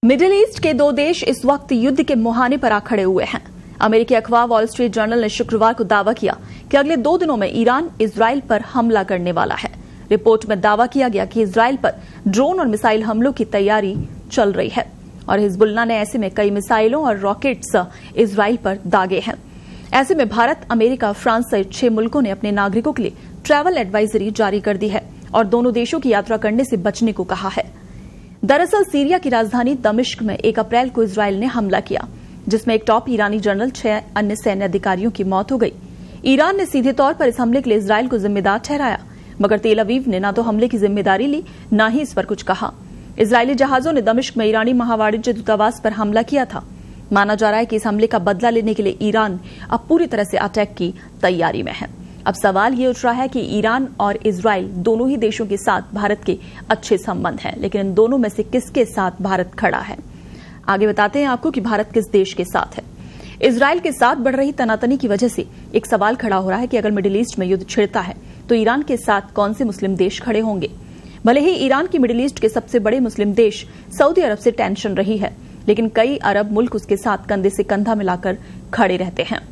Middle east के दो देश इस वक्त युद्ध के मुहाने पर आ खड़े हुए हैं। अमेरिकी अखबार वॉल स्ट्रीट जर्नल ने शुक्रवार को दावा किया कि अगले 2 दिनों में ईरान इजराइल पर हमला करने वाला है। रिपोर्ट में दावा किया गया कि इजराइल पर ड्रोन और मिसाइल हमलों की तैयारी चल रही है और हिजबुल्लाह ने ऐसे में कई मिसाइलों और रॉकेट्स इजराइल पर दागे हैं। ऐसे में भारत, अमेरिका, फ्रांस सहित 6 मुल्कों ने अपने नागरिकों के लिए ट्रैवल एडवाइजरी जारी कर दी है और दोनों देशों की यात्रा करने से बचने को कहा है। दरअसल सीरिया की राजधानी दमिश्क में 1 अप्रैल को इजराइल ने हमला किया, जिसमें एक टॉप ईरानी जनरल, 6 अन्य सैन्य अधिकारियों की मौत हो गई। ईरान ने सीधे तौर पर इस हमले के लिए इजराइल को जिम्मेदार ठहराया, मगर तेल अवीव ने न तो हमले की जिम्मेदारी ली, न ही इस पर कुछ कहा। इजरायली जहाजों ने दमिश्क में ईरानी महावाणिज्य दूतावास पर हमला किया था। माना जा रहा है कि इस हमले का बदला लेने के लिए ईरान अब पूरी तरह से अटैक की तैयारी में है। अब सवाल ये उठ रहा है कि ईरान और इजराइल दोनों ही देशों के साथ भारत के अच्छे संबंध हैं, लेकिन इन दोनों में से किसके साथ भारत खड़ा है? आगे बताते हैं आपको कि भारत किस देश के साथ है। इजराइल के साथ बढ़ रही तनातनी की वजह से एक सवाल खड़ा हो रहा है कि अगर मिडिल ईस्ट में युद्ध छिड़ता है तो ईरान के साथ कौन से मुस्लिम देश खड़े होंगे? भले ही ईरान की मिडिल ईस्ट के सबसे बड़े मुस्लिम देश सऊदी अरब से टेंशन रही है, लेकिन कई अरब मुल्क उसके साथ कंधे से कंधा मिलाकर खड़े रहते हैं।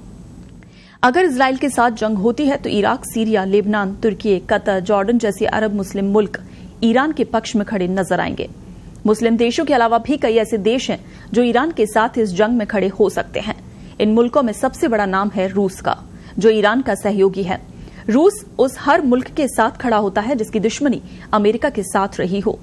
अगर इजराइल के साथ जंग होती है तो इराक, सीरिया, लेबनान, तुर्की, कतर, जॉर्डन जैसे अरब मुस्लिम मुल्क ईरान के पक्ष में खड़े नजर आएंगे। मुस्लिम देशों के अलावा भी कई ऐसे देश हैं जो ईरान के साथ इस जंग में खड़े हो सकते हैं। इन मुल्कों में सबसे बड़ा नाम है रूस का, जो ईरान का सहयोगी है। रूस उस हर मुल्क के साथ खड़ा होता है जिसकी दुश्मनी अमेरिका के साथ रही हो।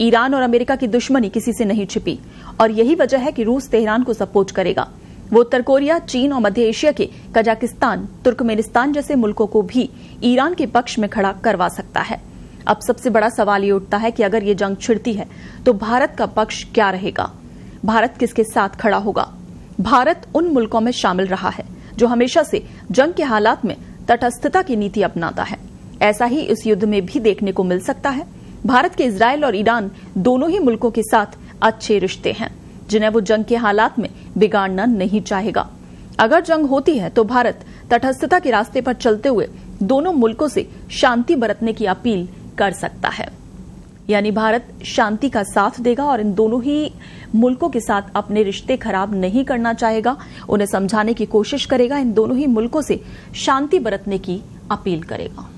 ईरान और अमेरिका की दुश्मनी किसी से नहीं छिपी और यही वजह है कि रूस तेहरान को सपोर्ट करेगा। वो उत्तर कोरिया, चीन और मध्य एशिया के कजाकिस्तान, तुर्कमेनिस्तान जैसे मुल्कों को भी ईरान के पक्ष में खड़ा करवा सकता है। अब सबसे बड़ा सवाल ये उठता है कि अगर ये जंग छिड़ती है तो भारत का पक्ष क्या रहेगा? भारत किसके साथ खड़ा होगा? भारत उन मुल्कों में शामिल रहा है जो हमेशा से जंग के हालात में तटस्थता की नीति अपनाता है। ऐसा ही इस युद्ध में भी देखने को मिल सकता है। भारत के इजराइल और ईरान दोनों ही मुल्कों के साथ अच्छे रिश्ते हैं, जिन्हें वो जंग के हालात में बिगाड़ना नहीं चाहेगा। अगर जंग होती है तो भारत तटस्थता के रास्ते पर चलते हुए दोनों मुल्कों से शांति बरतने की अपील कर सकता है। यानी भारत शांति का साथ देगा और इन दोनों ही मुल्कों के साथ अपने रिश्ते खराब नहीं करना चाहेगा, उन्हें समझाने की कोशिश करेगा, इन दोनों ही मुल्कों से शांति बरतने की अपील करेगा।